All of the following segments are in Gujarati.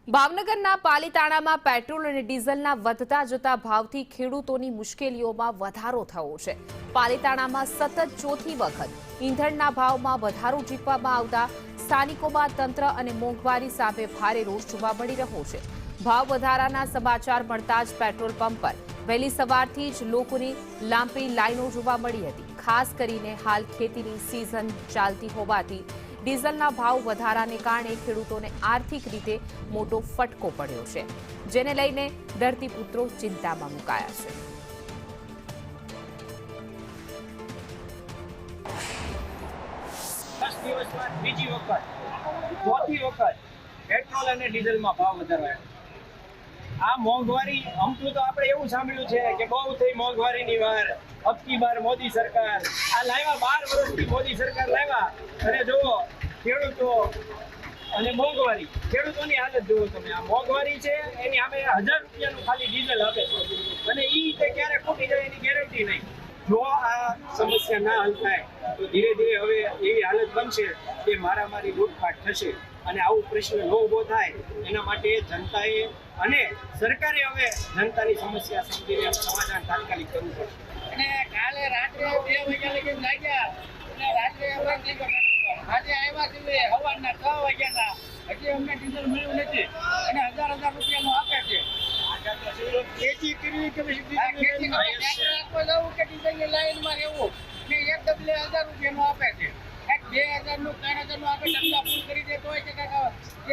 ભાવનગરના પાલીતાણામાં પેટ્રોલ અને ડીઝલના વધતા જતા ભાવથી ખેડૂતોની મુશ્કેલીઓમાં વધારો થયો છે। પાલીતાણામાં સતત ચોથી વખત ઈંધણના ભાવમાં વધારો જીતવામાં આવતા સ્થાનિકોમાં તંત્ર અને મોંઘવારી સામે ભારે રોષ જોવા મળી રહ્યો છે। ભાવ વધારાના સમાચાર મળતા જ પેટ્રોલ પંપ પર વહેલી સવારથી જ લોકોની લાંબી લાઈનો જોવા મળી હતી। ખાસ કરીને હાલ ખેતીની સિઝન ચાલતી હોવાથી ડીઝલના ભાવ વધારાને કારણે ખેડૂતોને આર્થિક રીતે મોટો ફટકો પડ્યો છે, જેને લઈને ધરતીપુત્રો ચિંતામાં મુકાયા છે। 10 દિવસમાં ત્રીજી વખત ચોથી વખત પેટ્રોલ અને ડીઝલમાં ભાવ વધારાયો। આ મોંઘવારી અમતું તો આપણે એવું સાંભળ્યું છે કે બહુ થઈ મોંઘવારીની વાર, અબકી બાર મોદી સરકાર આ લાવ્યા 12 વર્ષથી મોદી સરકાર લાવ્યા અને જુઓ ખેડૂતો અને મોંઘવારી, ખેડૂતોની હાલત જુઓ તમે। આ મોંઘવારી છે એની સામે 1000 રૂપિયાનું ખાલી ડીઝલ આપે છે અને ઈ તે ક્યારે ખૂટી જાય એની ગેરંટી નહીં। જો આ સમસ્યા ના હલ થાય તો ધીરે ધીરે હવે એવી હાલત બનશે કે મારામારી લૂંટફાટ થશે અને આવું પ્રશ્ન ન ઊભો થાય એના માટે જનતાએ અને સરકારે હવે જનતાની સમસ્યા સમજીને સમાધાન તાત્કાલિક કરવું પડશે। અને કાલે રાત્રે 2 વાગ્યા લગી લાગ્યા અને રાત્રે આજે આવ્યા છે સવારના 6 વાગ્યાના, હજી અમને ડીઝલ મળ્યું નથી અને 1000 રૂપિયાનું આપે છે। ખેતી કરવી કે ખેતી ટ્રેક્ટર જવું કે ડીઝલની લાઈનમાં રહેવું ને એક ડબલે 1000 રૂપિયાનું આપે છે। 2000 નું 3000 નું આપણે ડબલા ફૂલ કરી દેતો હોય છે કે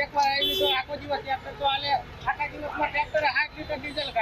એકવાર આવી તો આખો દિવસ ટ્રેક્ટર તો હાલે, આખા દિવસમાં ટ્રેક્ટર 8 લીટર ડીઝલ ખાય।